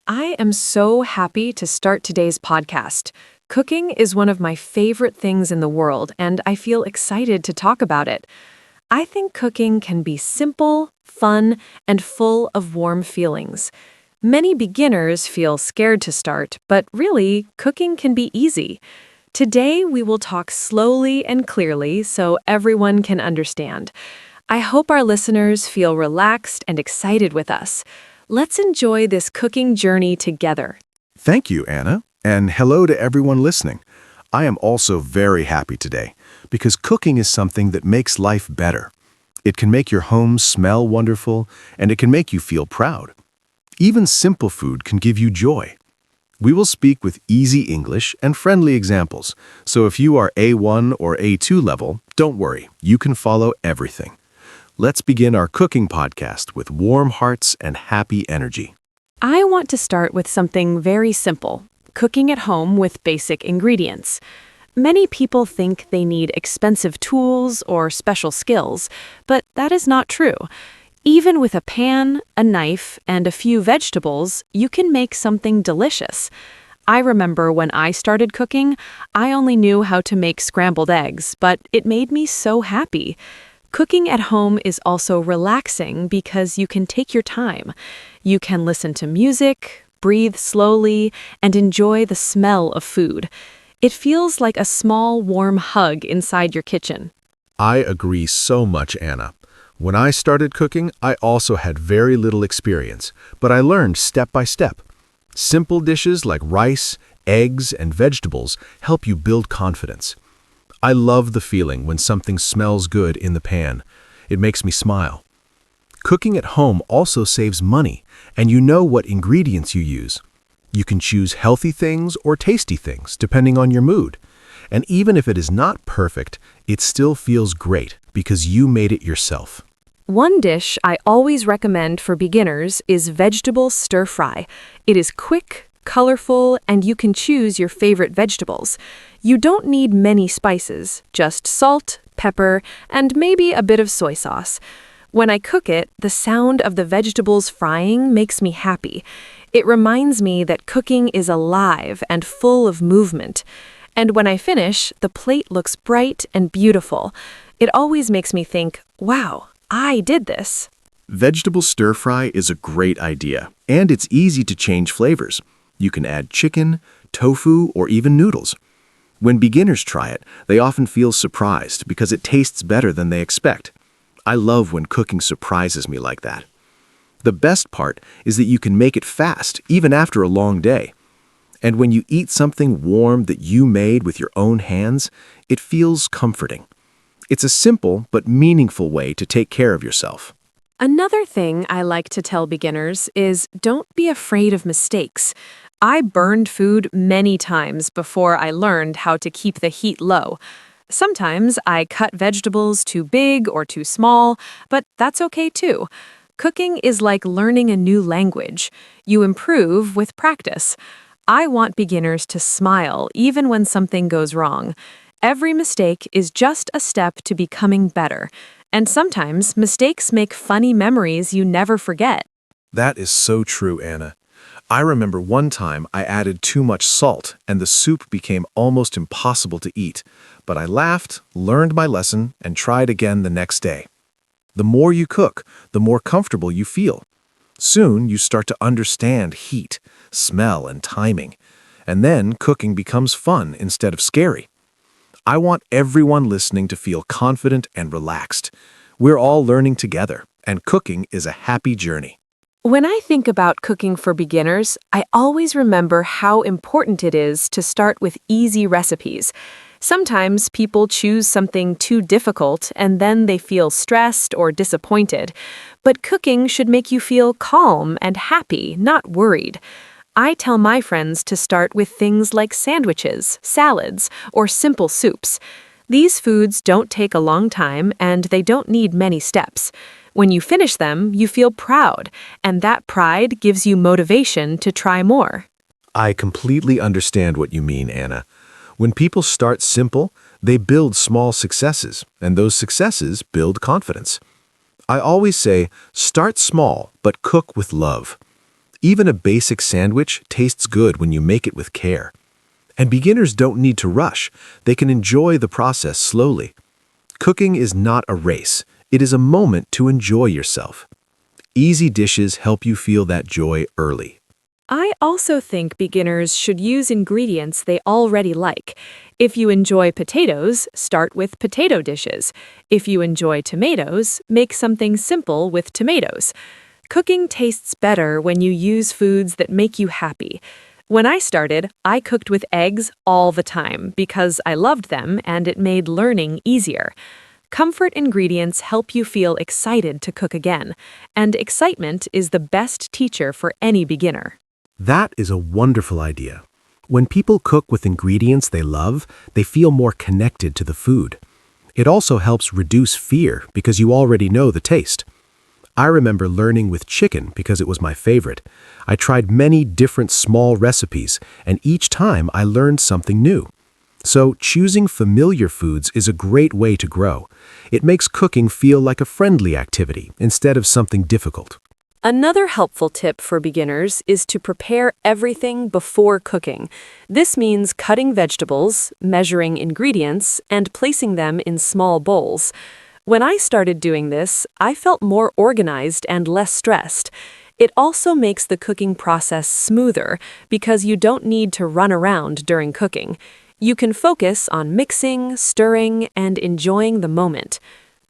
I am so happy to start today's podcast. Cooking is one of my favorite things in the world, and I feel excited to talk about it. I think cooking can be simple, fun, and full of warm feelings. Many beginners feel scared to start, but really, cooking can be easy. Today, we will talk slowly and clearly so everyone can understand. I hope our listeners feel relaxed and excited with us. Let's enjoy this cooking journey together. Thank you, Anna, and hello to everyone listening. I am also very happy today because cooking is something that makes life better. It can make your home smell wonderful, and it can make you feel proud. Even simple food can give you joy. We will speak with easy English and friendly examples, so if you are A1 or A2 level, don't worry, you can follow everything. Let's begin our cooking podcast with warm hearts and happy energy. I want to start with something very simple, cooking at home with basic ingredients. Many people think they need expensive tools or special skills, but that is not true. Even with a pan, a knife, and a few vegetables, you can make something delicious. I remember when I started cooking, I only knew how to make scrambled eggs, but it made me so happy. Cooking at home is also relaxing because you can take your time. You can listen to music, breathe slowly, and enjoy the smell of food. It feels like a small, warm hug inside your kitchen. I agree so much, Anna. When I started cooking, I also had very little experience, but I learned step by step. Simple dishes like rice, eggs, and vegetables help you build confidence. I love the feeling when something smells good in the pan. It makes me smile. Cooking at home also saves money, and you know what ingredients you use. You can choose healthy things or tasty things, depending on your mood. And even if it is not perfect, it still feels great because you made it yourself. One dish I always recommend for beginners is vegetable stir-fry. It is quick, colorful, and you can choose your favorite vegetables. You don't need many spices, just salt, pepper, and maybe a bit of soy sauce. When I cook it, the sound of the vegetables frying makes me happy. It reminds me that cooking is alive and full of movement. And when I finish, the plate looks bright and beautiful. It always makes me think, wow, I did this. Vegetable stir-fry is a great idea, and it's easy to change flavors. You can add chicken, tofu, or even noodles. When beginners try it, they often feel surprised because it tastes better than they expect. I love when cooking surprises me like that. The best part is that you can make it fast, even after a long day. And when you eat something warm that you made with your own hands, it feels comforting. It's a simple but meaningful way to take care of yourself. Another thing I like to tell beginners is don't be afraid of mistakes. I burned food many times before I learned how to keep the heat low. Sometimes I cut vegetables too big or too small, but that's okay too. Cooking is like learning a new language. You improve with practice. I want beginners to smile even when something goes wrong. Every mistake is just a step to becoming better. And sometimes mistakes make funny memories you never forget. That is so true, Anna. I remember one time I added too much salt and the soup became almost impossible to eat, but I laughed, learned my lesson, and tried again the next day. The more you cook, the more comfortable you feel. Soon you start to understand heat, smell, and timing, and then cooking becomes fun instead of scary. I want everyone listening to feel confident and relaxed. We're all learning together, and cooking is a happy journey. When I think about cooking for beginners, I always remember how important it is to start with easy recipes. Sometimes people choose something too difficult and then they feel stressed or disappointed. But cooking should make you feel calm and happy, not worried. I tell my friends to start with things like sandwiches, salads, or simple soups. These foods don't take a long time and they don't need many steps. When you finish them, you feel proud, and that pride gives you motivation to try more. I completely understand what you mean, Anna. When people start simple, they build small successes, and those successes build confidence. I always say, start small, but cook with love. Even a basic sandwich tastes good when you make it with care. And beginners don't need to rush. They can enjoy the process slowly. Cooking is not a race. It is a moment to enjoy yourself. Easy dishes help you feel that joy early. I also think beginners should use ingredients they already like. If you enjoy potatoes, start with potato dishes. If you enjoy tomatoes, make something simple with tomatoes. Cooking tastes better when you use foods that make you happy. When I started, I cooked with eggs all the time because I loved them and it made learning easier. Comfort ingredients help you feel excited to cook again, and excitement is the best teacher for any beginner. That is a wonderful idea. When people cook with ingredients they love, they feel more connected to the food. It also helps reduce fear because you already know the taste. I remember learning with chicken because it was my favorite. I tried many different small recipes, and each time I learned something new. So choosing familiar foods is a great way to grow. It makes cooking feel like a friendly activity instead of something difficult. Another helpful tip for beginners is to prepare everything before cooking. This means cutting vegetables, measuring ingredients, and placing them in small bowls. When I started doing this, I felt more organized and less stressed. It also makes the cooking process smoother because you don't need to run around during cooking. You can focus on mixing, stirring, and enjoying the moment.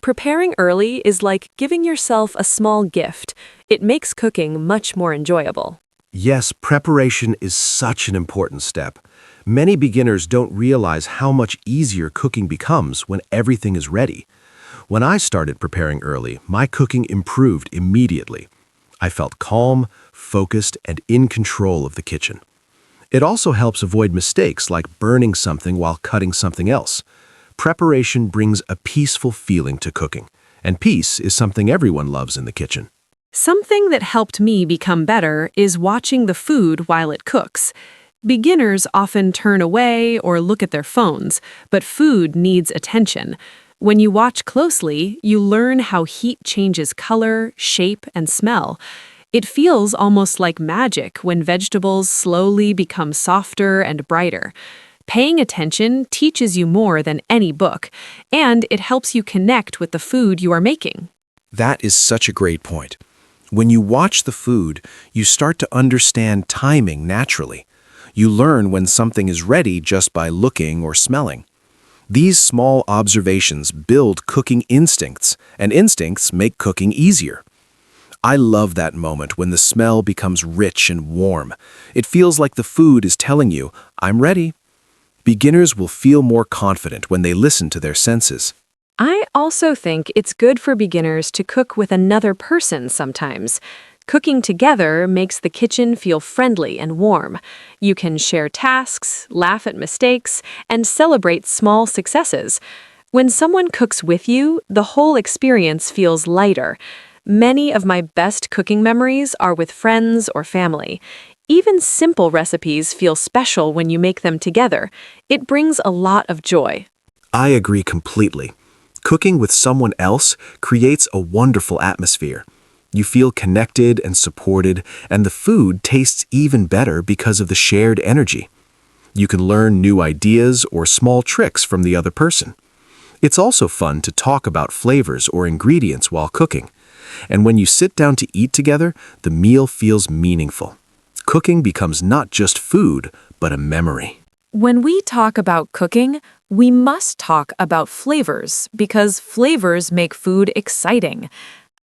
Preparing early is like giving yourself a small gift. It makes cooking much more enjoyable. Yes, preparation is such an important step. Many beginners don't realize how much easier cooking becomes when everything is ready. When I started preparing early, my cooking improved immediately. I felt calm, focused, and in control of the kitchen. It also helps avoid mistakes like burning something while cutting something else. Preparation brings a peaceful feeling to cooking, and peace is something everyone loves in the kitchen. Something that helped me become better is watching the food while it cooks. Beginners often turn away or look at their phones, but food needs attention. When you watch closely, you learn how heat changes color, shape, and smell. It feels almost like magic when vegetables slowly become softer and brighter. Paying attention teaches you more than any book, and it helps you connect with the food you are making. That is such a great point. When you watch the food, you start to understand timing naturally. You learn when something is ready just by looking or smelling. These small observations build cooking instincts, and instincts make cooking easier. I love that moment when the smell becomes rich and warm. It feels like the food is telling you, "I'm ready." Beginners will feel more confident when they listen to their senses. I also think it's good for beginners to cook with another person sometimes. Cooking together makes the kitchen feel friendly and warm. You can share tasks, laugh at mistakes, and celebrate small successes. When someone cooks with you, the whole experience feels lighter. Many of my best cooking memories are with friends or family. Even simple recipes feel special when you make them together. It brings a lot of joy. I agree completely. Cooking with someone else creates a wonderful atmosphere. You feel connected and supported, and the food tastes even better because of the shared energy. You can learn new ideas or small tricks from the other person. It's also fun to talk about flavors or ingredients while cooking. And when you sit down to eat together, the meal feels meaningful. Cooking becomes not just food, but a memory. When we talk about cooking, we must talk about flavors because flavors make food exciting.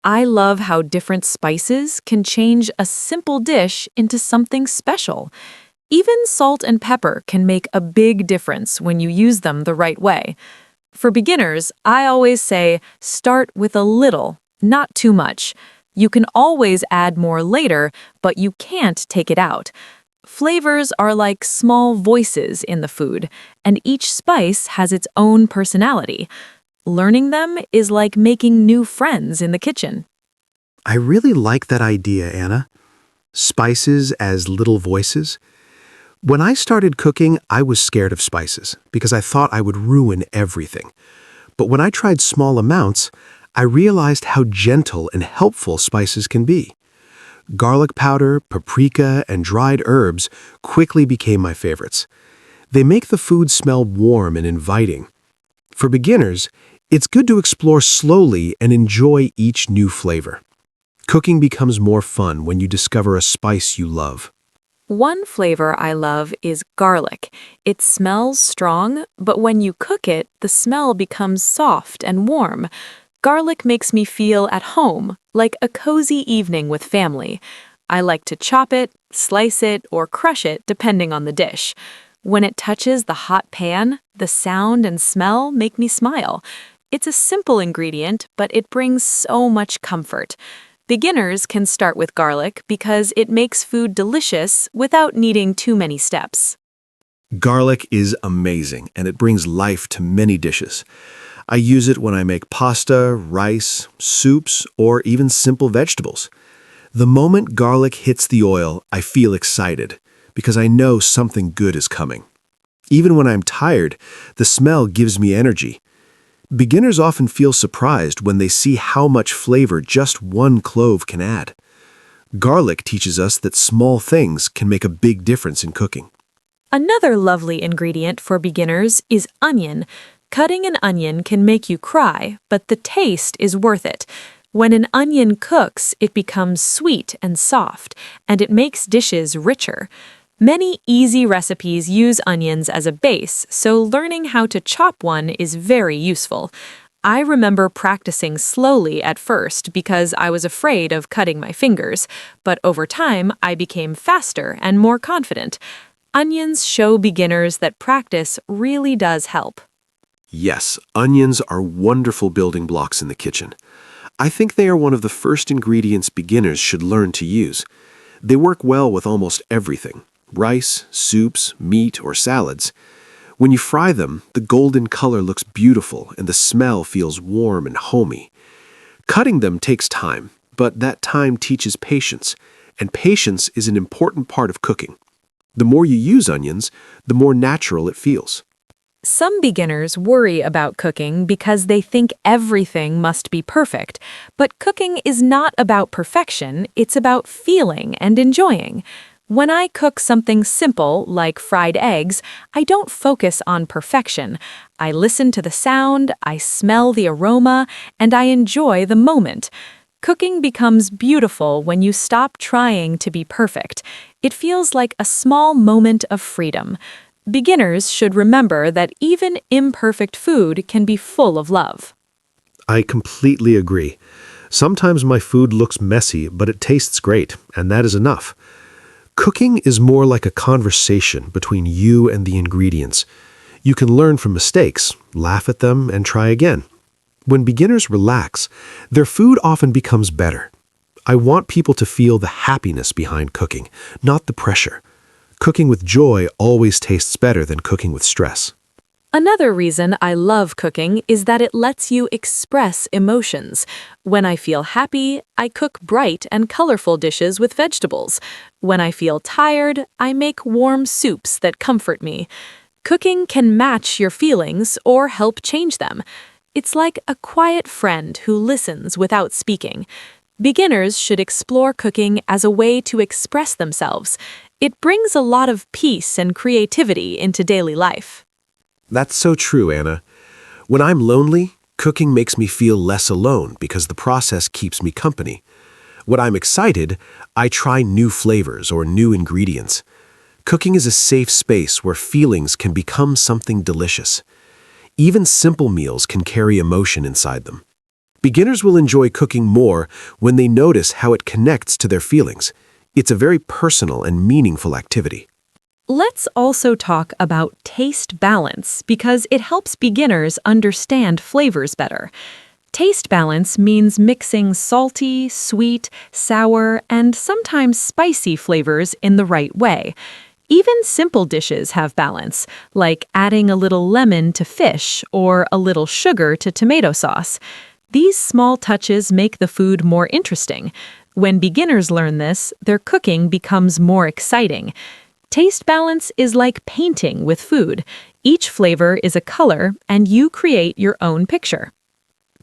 I love how different spices can change a simple dish into something special. Even salt and pepper can make a big difference when you use them the right way. For beginners, I always say start with a little, not too much. You can always add more later, but you can't take it out. Flavors are like small voices in the food, and each spice has its own personality. Learning them is like making new friends in the kitchen. I really like that idea, Anna. Spices as little voices. When I started cooking, I was scared of spices because I thought I would ruin everything. But when I tried small amounts, I realized how gentle and helpful spices can be. Garlic powder, paprika, and dried herbs quickly became my favorites. They make the food smell warm and inviting. For beginners, it's good to explore slowly and enjoy each new flavor. Cooking becomes more fun when you discover a spice you love. One flavor I love is garlic. It smells strong, but when you cook it, the smell becomes soft and warm. Garlic makes me feel at home, like a cozy evening with family. I like to chop it, slice it, or crush it depending on the dish. When it touches the hot pan, the sound and smell make me smile. It's a simple ingredient, but it brings so much comfort. Beginners can start with garlic because it makes food delicious without needing too many steps. Garlic is amazing, and it brings life to many dishes. I use it when I make pasta, rice, soups, or even simple vegetables. The moment garlic hits the oil, I feel excited because I know something good is coming. Even when I'm tired, the smell gives me energy. Beginners often feel surprised when they see how much flavor just one clove can add. Garlic teaches us that small things can make a big difference in cooking. Another lovely ingredient for beginners is onion. Cutting an onion can make you cry, but the taste is worth it. When an onion cooks, it becomes sweet and soft, and it makes dishes richer. Many easy recipes use onions as a base, so learning how to chop one is very useful. I remember practicing slowly at first because I was afraid of cutting my fingers, but over time I became faster and more confident. Onions show beginners that practice really does help. Yes, onions are wonderful building blocks in the kitchen. I think they are one of the first ingredients beginners should learn to use. They work well with almost everything: rice, soups, meat, or salads. When you fry them, the golden color looks beautiful and the smell feels warm and homey. Cutting them takes time, but that time teaches patience, and patience is an important part of cooking. The more you use onions, the more natural it feels. Some beginners worry about cooking because they think everything must be perfect. But cooking is not about perfection, it's about feeling and enjoying. When I cook something simple, like fried eggs, I don't focus on perfection. I listen to the sound, I smell the aroma, and I enjoy the moment. Cooking becomes beautiful when you stop trying to be perfect. It feels like a small moment of freedom. Beginners should remember that even imperfect food can be full of love. I completely agree. Sometimes my food looks messy, but it tastes great, and that is enough. Cooking is more like a conversation between you and the ingredients. You can learn from mistakes, laugh at them, and try again. When beginners relax, their food often becomes better. I want people to feel the happiness behind cooking, not the pressure. Cooking with joy always tastes better than cooking with stress. Another reason I love cooking is that it lets you express emotions. When I feel happy, I cook bright and colorful dishes with vegetables. When I feel tired, I make warm soups that comfort me. Cooking can match your feelings or help change them. It's like a quiet friend who listens without speaking. Beginners should explore cooking as a way to express themselves. It brings a lot of peace and creativity into daily life. That's so true, Anna. When I'm lonely, cooking makes me feel less alone because the process keeps me company. When I'm excited, I try new flavors or new ingredients. Cooking is a safe space where feelings can become something delicious. Even simple meals can carry emotion inside them. Beginners will enjoy cooking more when they notice how it connects to their feelings. It's a very personal and meaningful activity. Let's also talk about taste balance because it helps beginners understand flavors better. Taste balance means mixing salty, sweet, sour, and sometimes spicy flavors in the right way. Even simple dishes have balance, like adding a little lemon to fish or a little sugar to tomato sauce. These small touches make the food more interesting. When beginners learn this, their cooking becomes more exciting. Taste balance is like painting with food. Each flavor is a color, and you create your own picture.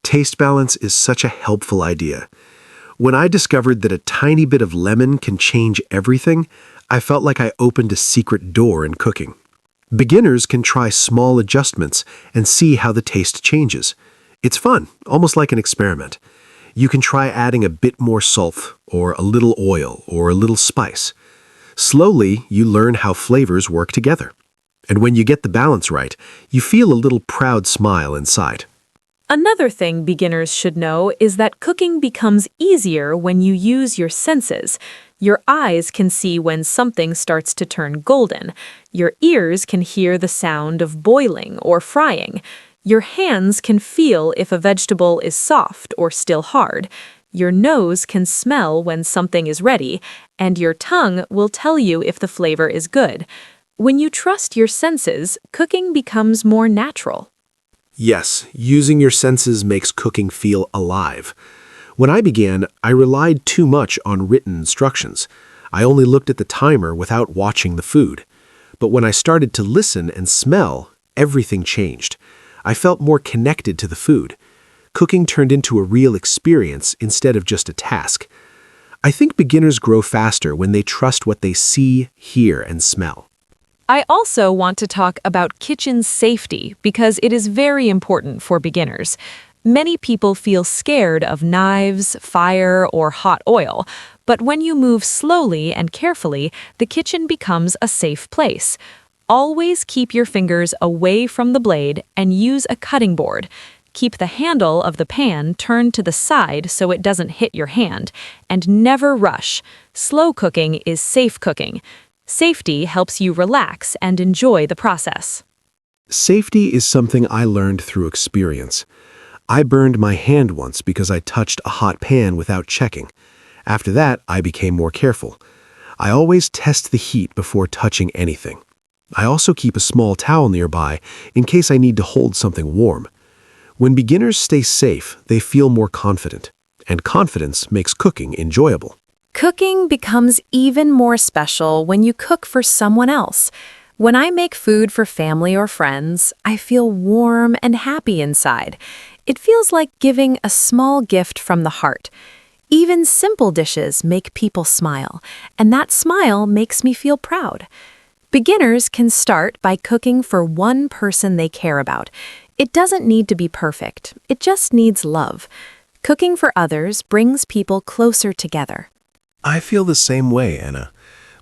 Taste balance is such a helpful idea. When I discovered that a tiny bit of lemon can change everything, I felt like I opened a secret door in cooking. Beginners can try small adjustments and see how the taste changes. It's fun, almost like an experiment. You can try adding a bit more salt, or a little oil, or a little spice. Slowly, you learn how flavors work together. And when you get the balance right, you feel a little proud smile inside. Another thing beginners should know is that cooking becomes easier when you use your senses. Your eyes can see when something starts to turn golden. Your ears can hear the sound of boiling or frying. Your hands can feel if a vegetable is soft or still hard. Your nose can smell when something is ready, and your tongue will tell you if the flavor is good. When you trust your senses, cooking becomes more natural. Yes, using your senses makes cooking feel alive. When I began, I relied too much on written instructions. I only looked at the timer without watching the food. But when I started to listen and smell, everything changed. I felt more connected to the food. Cooking turned into a real experience instead of just a task. I think beginners grow faster when they trust what they see, hear, and smell. I also want to talk about kitchen safety because it is very important for beginners. Many people feel scared of knives, fire, or hot oil, but when you move slowly and carefully, the kitchen becomes a safe place. Always keep your fingers away from the blade and use a cutting board. Keep the handle of the pan turned to the side so it doesn't hit your hand, and never rush. Slow cooking is safe cooking. Safety helps you relax and enjoy the process. Safety is something I learned through experience. I burned my hand once because I touched a hot pan without checking. After that, I became more careful. I always test the heat before touching anything. I also keep a small towel nearby in case I need to hold something warm. When beginners stay safe, they feel more confident, and confidence makes cooking enjoyable. Cooking becomes even more special when you cook for someone else. When I make food for family or friends, I feel warm and happy inside. It feels like giving a small gift from the heart. Even simple dishes make people smile, and that smile makes me feel proud. Beginners can start by cooking for one person they care about. It doesn't need to be perfect. It just needs love. Cooking for others brings people closer together. I feel the same way, Anna.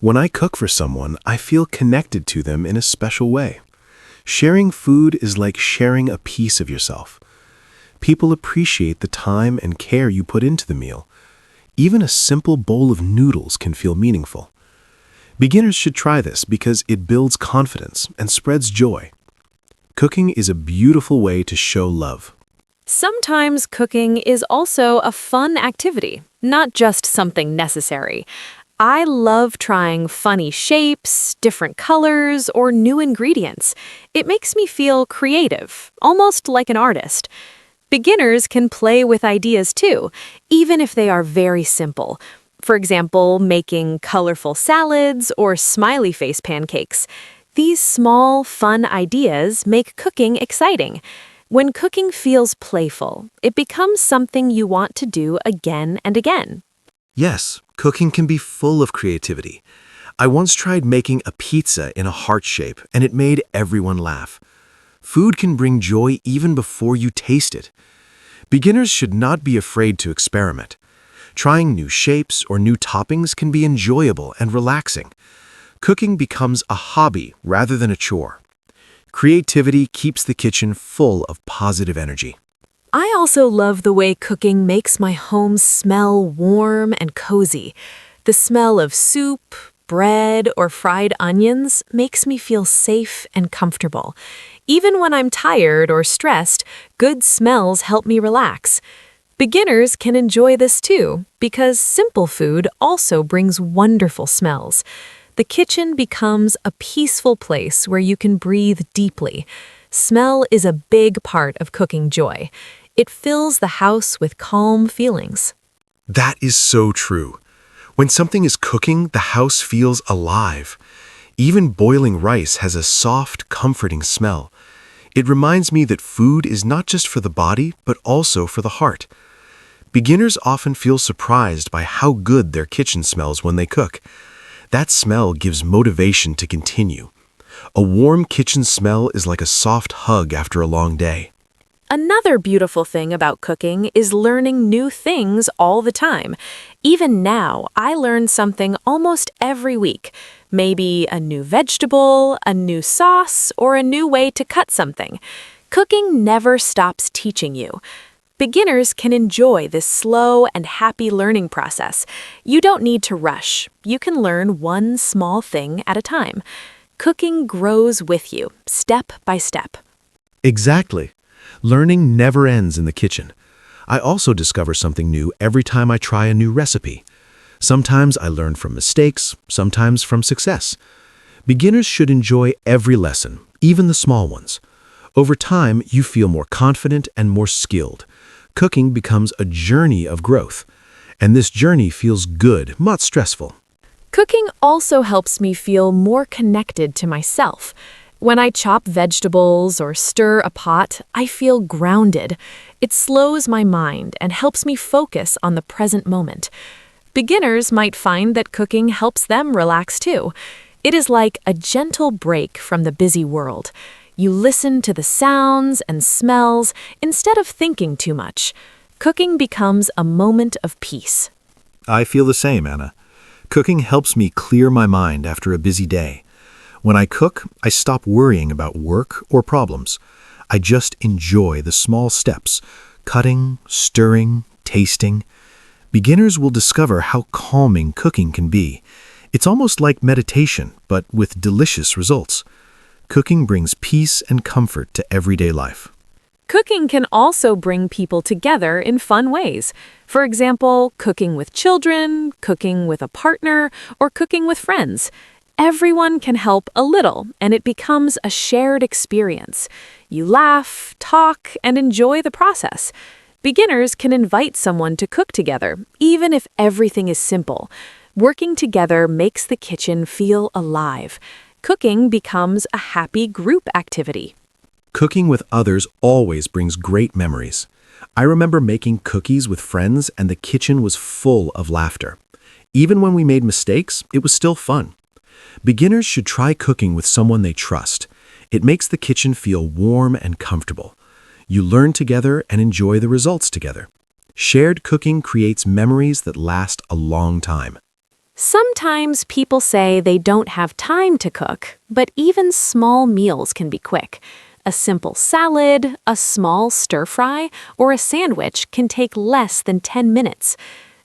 When I cook for someone, I feel connected to them in a special way. Sharing food is like sharing a piece of yourself. People appreciate the time and care you put into the meal. Even a simple bowl of noodles can feel meaningful. Beginners should try this because it builds confidence and spreads joy. Cooking is a beautiful way to show love. Sometimes cooking is also a fun activity, not just something necessary. I love trying funny shapes, different colors, or new ingredients. It makes me feel creative, almost like an artist. Beginners can play with ideas too, even if they are very simple. For example, making colorful salads or smiley face pancakes. These small, fun ideas make cooking exciting. When cooking feels playful, it becomes something you want to do again and again. Yes, cooking can be full of creativity. I once tried making a pizza in a heart shape, and it made everyone laugh. Food can bring joy even before you taste it. Beginners should not be afraid to experiment. Trying new shapes or new toppings can be enjoyable and relaxing. Cooking becomes a hobby rather than a chore. Creativity keeps the kitchen full of positive energy. I also love the way cooking makes my home smell warm and cozy. The smell of soup, bread, or fried onions makes me feel safe and comfortable. Even when I'm tired or stressed, good smells help me relax. Beginners can enjoy this too, because simple food also brings wonderful smells. The kitchen becomes a peaceful place where you can breathe deeply. Smell is a big part of cooking joy. It fills the house with calm feelings. That is so true. When something is cooking, the house feels alive. Even boiling rice has a soft, comforting smell. It reminds me that food is not just for the body, but also for the heart. Beginners often feel surprised by how good their kitchen smells when they cook. That smell gives motivation to continue. A warm kitchen smell is like a soft hug after a long day. Another beautiful thing about cooking is learning new things all the time. Even now, I learn something almost every week. Maybe a new vegetable, a new sauce, or a new way to cut something. Cooking never stops teaching you. Beginners can enjoy this slow and happy learning process. You don't need to rush. You can learn one small thing at a time. Cooking grows with you, step by step. Exactly. Learning never ends in the kitchen. I also discover something new every time I try a new recipe. Sometimes I learn from mistakes, sometimes from success. Beginners should enjoy every lesson, even the small ones. Over time, you feel more confident and more skilled. Cooking becomes a journey of growth. And this journey feels good, not stressful. Cooking also helps me feel more connected to myself. When I chop vegetables or stir a pot, I feel grounded. It slows my mind and helps me focus on the present moment. Beginners might find that cooking helps them relax too. It is like a gentle break from the busy world. You listen to the sounds and smells instead of thinking too much. Cooking becomes a moment of peace. I feel the same, Anna. Cooking helps me clear my mind after a busy day. When I cook, I stop worrying about work or problems. I just enjoy the small steps, cutting, stirring, tasting. Beginners will discover how calming cooking can be. It's almost like meditation, but with delicious results. Cooking brings peace and comfort to everyday life. Cooking can also bring people together in fun ways. For example, cooking with children, cooking with a partner, or cooking with friends. Everyone can help a little, and it becomes a shared experience. You laugh, talk, and enjoy the process. Beginners can invite someone to cook together, even if everything is simple. Working together makes the kitchen feel alive. Cooking becomes a happy group activity. Cooking with others always brings great memories. I remember making cookies with friends, and the kitchen was full of laughter. Even when we made mistakes, it was still fun. Beginners should try cooking with someone they trust. It makes the kitchen feel warm and comfortable. You learn together and enjoy the results together. Shared cooking creates memories that last a long time. Sometimes people say they don't have time to cook, but even small meals can be quick. A simple salad, a small stir-fry, or a sandwich can take less than 10 minutes.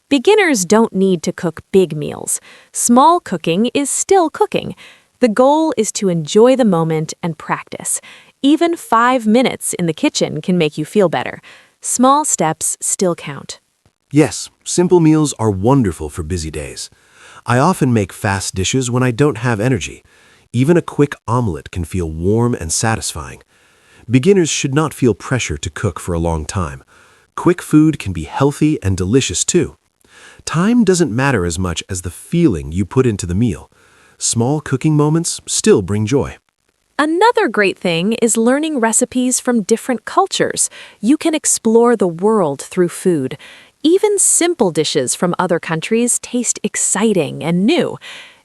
Beginners don't need to cook big meals. Small cooking is still cooking. The goal is to enjoy the moment and practice. Even 5 minutes in the kitchen can make you feel better. Small steps still count. Yes, simple meals are wonderful for busy days. I often make fast dishes when I don't have energy. Even a quick omelet can feel warm and satisfying. Beginners should not feel pressure to cook for a long time. Quick food can be healthy and delicious too. Time doesn't matter as much as the feeling you put into the meal. Small cooking moments still bring joy. Another great thing is learning recipes from different cultures. You can explore the world through food. Even simple dishes from other countries taste exciting and new.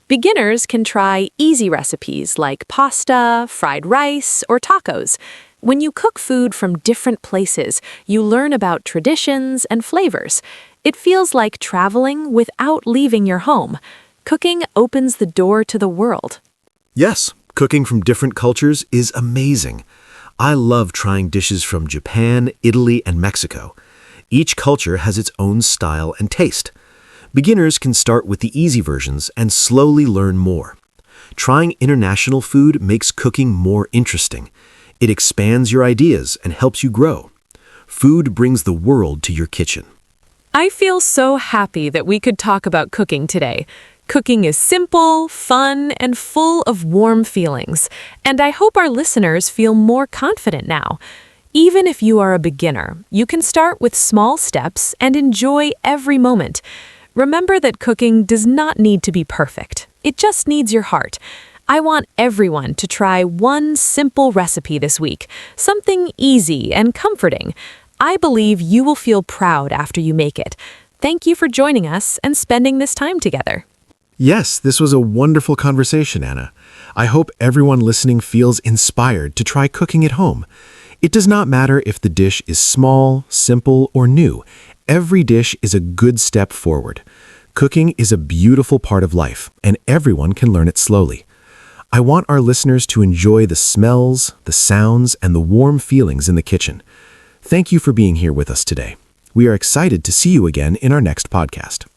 Beginners can try easy recipes like pasta, fried rice, or tacos. When you cook food from different places, you learn about traditions and flavors. It feels like traveling without leaving your home. Cooking opens the door to the world. Yes, cooking from different cultures is amazing. I love trying dishes from Japan, Italy, and Mexico. Each culture has its own style and taste. Beginners can start with the easy versions and slowly learn more. Trying international food makes cooking more interesting. It expands your ideas and helps you grow. Food brings the world to your kitchen. I feel so happy that we could talk about cooking today. Cooking is simple, fun, and full of warm feelings, and I hope our listeners feel more confident now. Even if you are a beginner, you can start with small steps and enjoy every moment. Remember that cooking does not need to be perfect. It just needs your heart. I want everyone to try one simple recipe this week, something easy and comforting. I believe you will feel proud after you make it. Thank you for joining us and spending this time together. Yes, this was a wonderful conversation, Anna. I hope everyone listening feels inspired to try cooking at home. It does not matter if the dish is small, simple, or new. Every dish is a good step forward. Cooking is a beautiful part of life, and everyone can learn it slowly. I want our listeners to enjoy the smells, the sounds, and the warm feelings in the kitchen. Thank you for being here with us today. We are excited to see you again in our next podcast.